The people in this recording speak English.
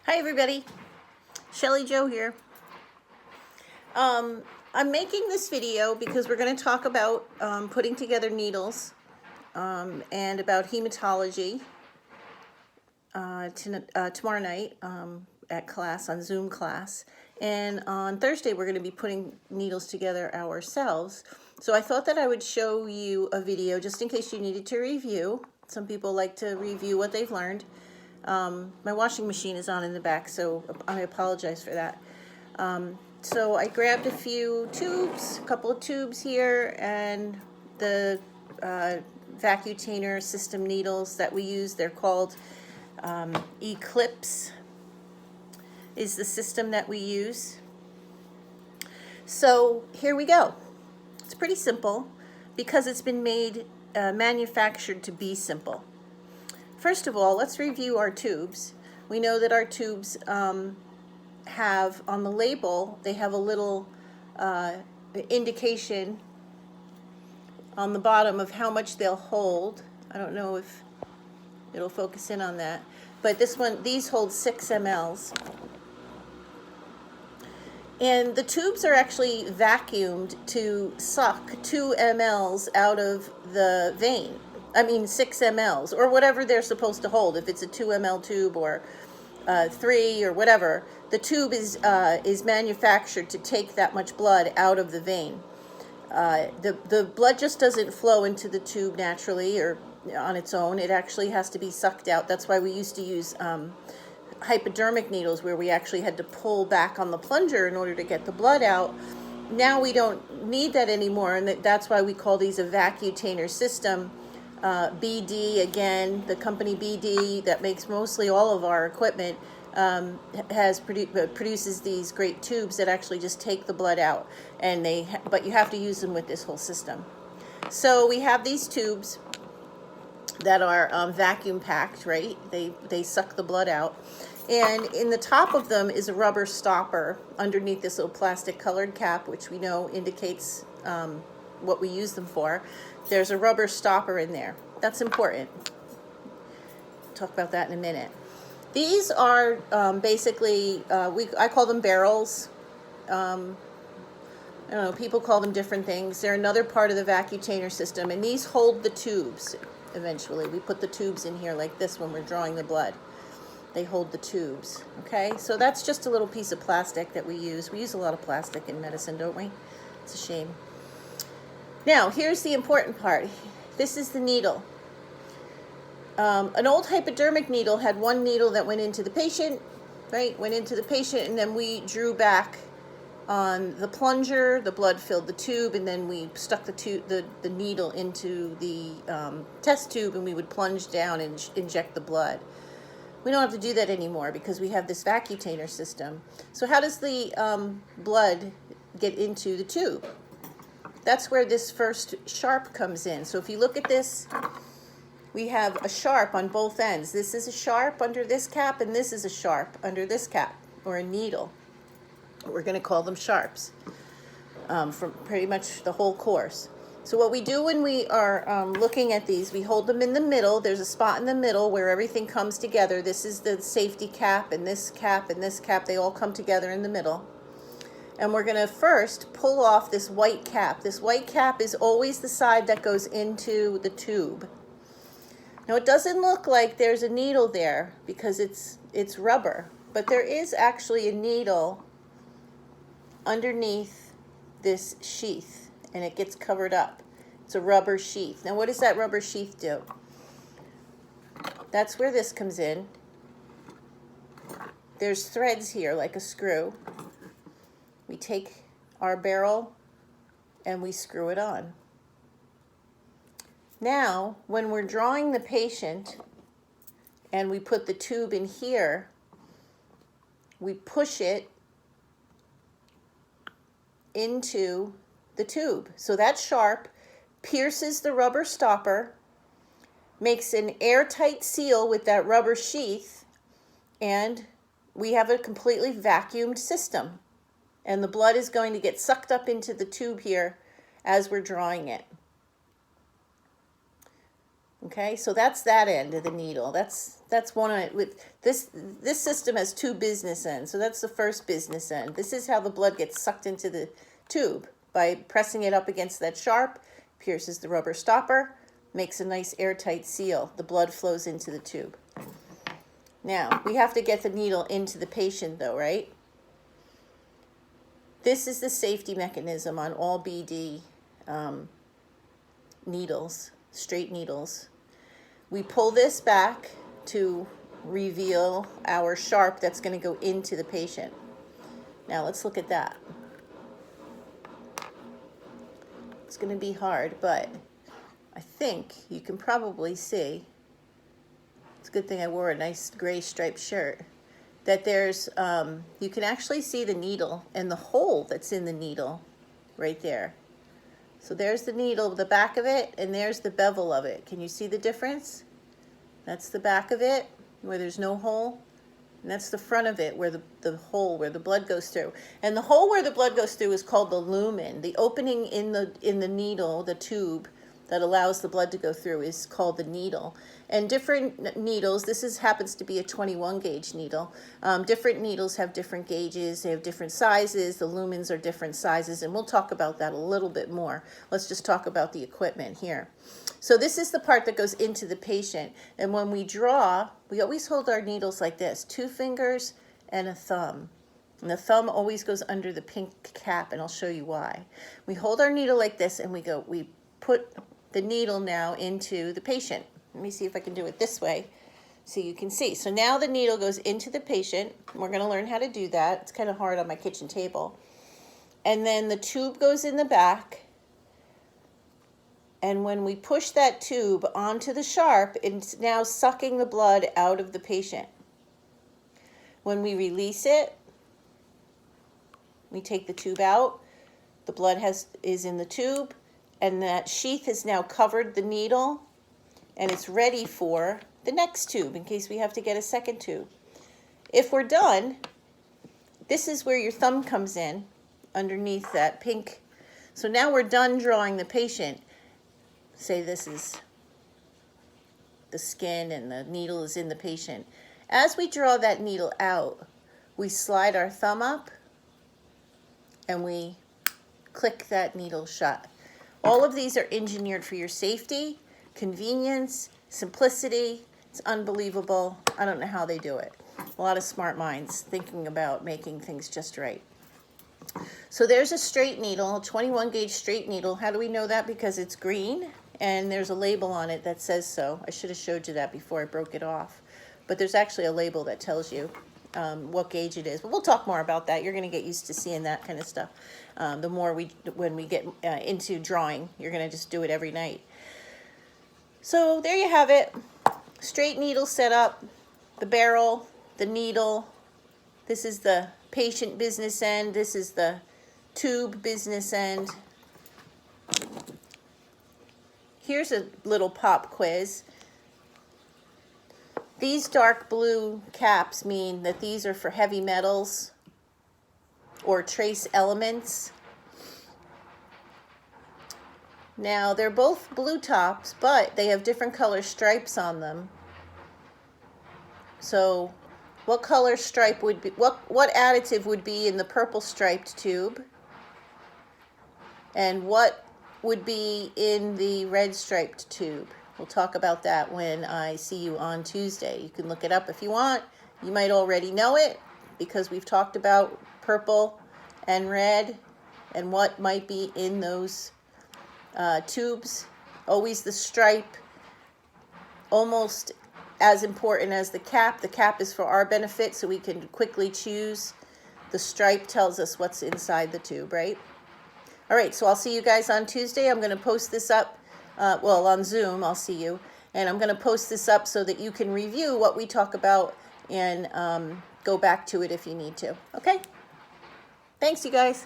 Hi everybody, Shelley-Jo here. I'm making this video because we're going to talk about putting together needles and about hematology tomorrow night at class, on Zoom class. And on Thursday we're going to be putting needles together ourselves. So I thought that I would show you a video just in case you needed to review. Some people like to review what they've learned. My washing machine is on in the back, so I apologize for that. So I grabbed a few tubes, a couple of tubes here, and the vacutainer system needles that we use. They're called Eclipse is the system that we use. So here we go. It's pretty simple because it's been made, manufactured to be simple. First of all, let's review our tubes. We know that our tubes have, on the label, they have a little indication on the bottom of how much they'll hold. I don't know if it'll focus in on that, but these hold 6 mLs. And the tubes are actually vacuumed to suck 2 mLs out of the vein. 6 mLs, or whatever they're supposed to hold. If it's a 2 ml tube or 3 or whatever, the tube is manufactured to take that much blood out of the vein. The blood just doesn't flow into the tube naturally or on its own. It actually has to be sucked out. That's why we used to use hypodermic needles, where we actually had to pull back on the plunger in order to get the blood out. Now we don't need that anymore, and that's why we call these a vacutainer system. BD, again, the company BD that makes mostly all of our equipment, produces these great tubes that actually just take the blood out, but you have to use them with this whole system. So we have these tubes that are vacuum packed, right? They suck the blood out. And in the top of them is a rubber stopper underneath this little plastic colored cap, which we know indicates what we use them for. There's a rubber stopper in there. That's important. We'll talk about that in a minute. These are basically, I call them barrels. I don't know, people call them different things. They're another part of the vacutainer system, and these hold the tubes eventually. We put the tubes in here like this when we're drawing the blood. They hold the tubes, okay? So that's just a little piece of plastic that we use. We use a lot of plastic in medicine, don't we? It's a shame. Now, here's the important part. This is the needle. An old hypodermic needle had one needle that went into the patient, right? Went into the patient, and then we drew back on the plunger. The blood filled the tube, and then we stuck the needle into the test tube, and we would plunge down and inject the blood. We don't have to do that anymore because we have this vacutainer system. So how does the blood get into the tube? That's where this first sharp comes in. So if you look at this, we have a sharp on both ends. This is a sharp under this cap, and this is a sharp under this cap, or a needle. We're going to call them sharps from pretty much the whole course. So what we do when we are looking at these, we hold them in the middle. There's a spot in the middle where everything comes together. This is the safety cap, and this cap, and this cap. They all come together in the middle. And we're going to first pull off this white cap. This white cap is always the side that goes into the tube. Now, it doesn't look like there's a needle there because it's rubber, but there is actually a needle underneath this sheath, and it gets covered up. It's a rubber sheath. Now, what does that rubber sheath do? That's where this comes in. There's threads here like a screw. We take our barrel and we screw it on. Now, when we're drawing the patient and we put the tube in here, we push it into the tube. So that sharp pierces the rubber stopper, makes an airtight seal with that rubber sheath, and we have a completely vacuumed system. And the blood is going to get sucked up into the tube here as we're drawing it. Okay, so that's that end of the needle. That's one of it. With this system has two business ends. So that's the first business end. This is how the blood gets sucked into the tube by pressing it up against that sharp, pierces the rubber stopper, makes a nice airtight seal. The blood flows into the tube. Now, we have to get the needle into the patient though, right? This is the safety mechanism on all BD needles, straight needles. We pull this back to reveal our sharp that's going to go into the patient. Now let's look at that. It's going to be hard, but I think you can probably see, it's a good thing I wore a nice gray striped shirt, that there's, you can actually see the needle and the hole that's in the needle right there. So there's the needle, the back of it, and there's the bevel of it. Can you see the difference? That's the back of it, where there's no hole. And that's the front of it, where the hole, where the blood goes through. And the hole where the blood goes through is called the lumen. The opening in the needle, the tube that allows the blood to go through, is called the needle. And different needles, happens to be a 21 gauge needle. Different needles have different gauges, they have different sizes, the lumens are different sizes, and we'll talk about that a little bit more. Let's just talk about the equipment here. So this is the part that goes into the patient, and when we draw, we always hold our needles like this, 2 fingers and a thumb. And the thumb always goes under the pink cap, and I'll show you why. We hold our needle like this, and we put the needle now into the patient. Let me see if I can do it this way so you can see. So now the needle goes into the patient. We're going to learn how to do that. It's kind of hard on my kitchen table. And then the tube goes in the back. And when we push that tube onto the sharp, it's now sucking the blood out of the patient. When we release it, we take the tube out. The blood is in the tube, and that sheath has now covered the needle, and it's ready for the next tube in case we have to get a second tube. If we're done, this is where your thumb comes in underneath that pink. So now we're done drawing the patient. Say this is the skin and the needle is in the patient. As we draw that needle out, we slide our thumb up and we click that needle shut. All of these are engineered for your safety, convenience, simplicity. It's unbelievable. I don't know how they do it. A lot of smart minds thinking about making things just right. So there's a straight needle, a 21 gauge straight needle. How do we know that? Because it's green and there's a label on it that says so. I should have showed you that before I broke it off. But there's actually a label that tells you what gauge it is. But we'll talk more about that. You're going to get used to seeing that kind of stuff. The more when we get into drawing, you're going to just do it every night. So there you have it. Straight needle set up, the barrel, the needle. This is the patient business end. This is the tube business end. Here's a little pop quiz. These dark blue caps mean that these are for heavy metals or trace elements. Now, they're both blue tops, but they have different color stripes on them. So, what color stripe would be, what additive would be in the purple striped tube? And what would be in the red striped tube? We'll talk about that when I see you on Tuesday. You can look it up if you want. You might already know it because we've talked about purple and red and what might be in those tubes. Always the stripe, almost as important as the cap. The cap is for our benefit so we can quickly choose. The stripe tells us what's inside the tube, right? All right, so I'll see you guys on Tuesday. I'm going to post this up, on Zoom, I'll see you. And I'm going to post this up so that you can review what we talk about and go back to it if you need to. Okay? Thanks, you guys.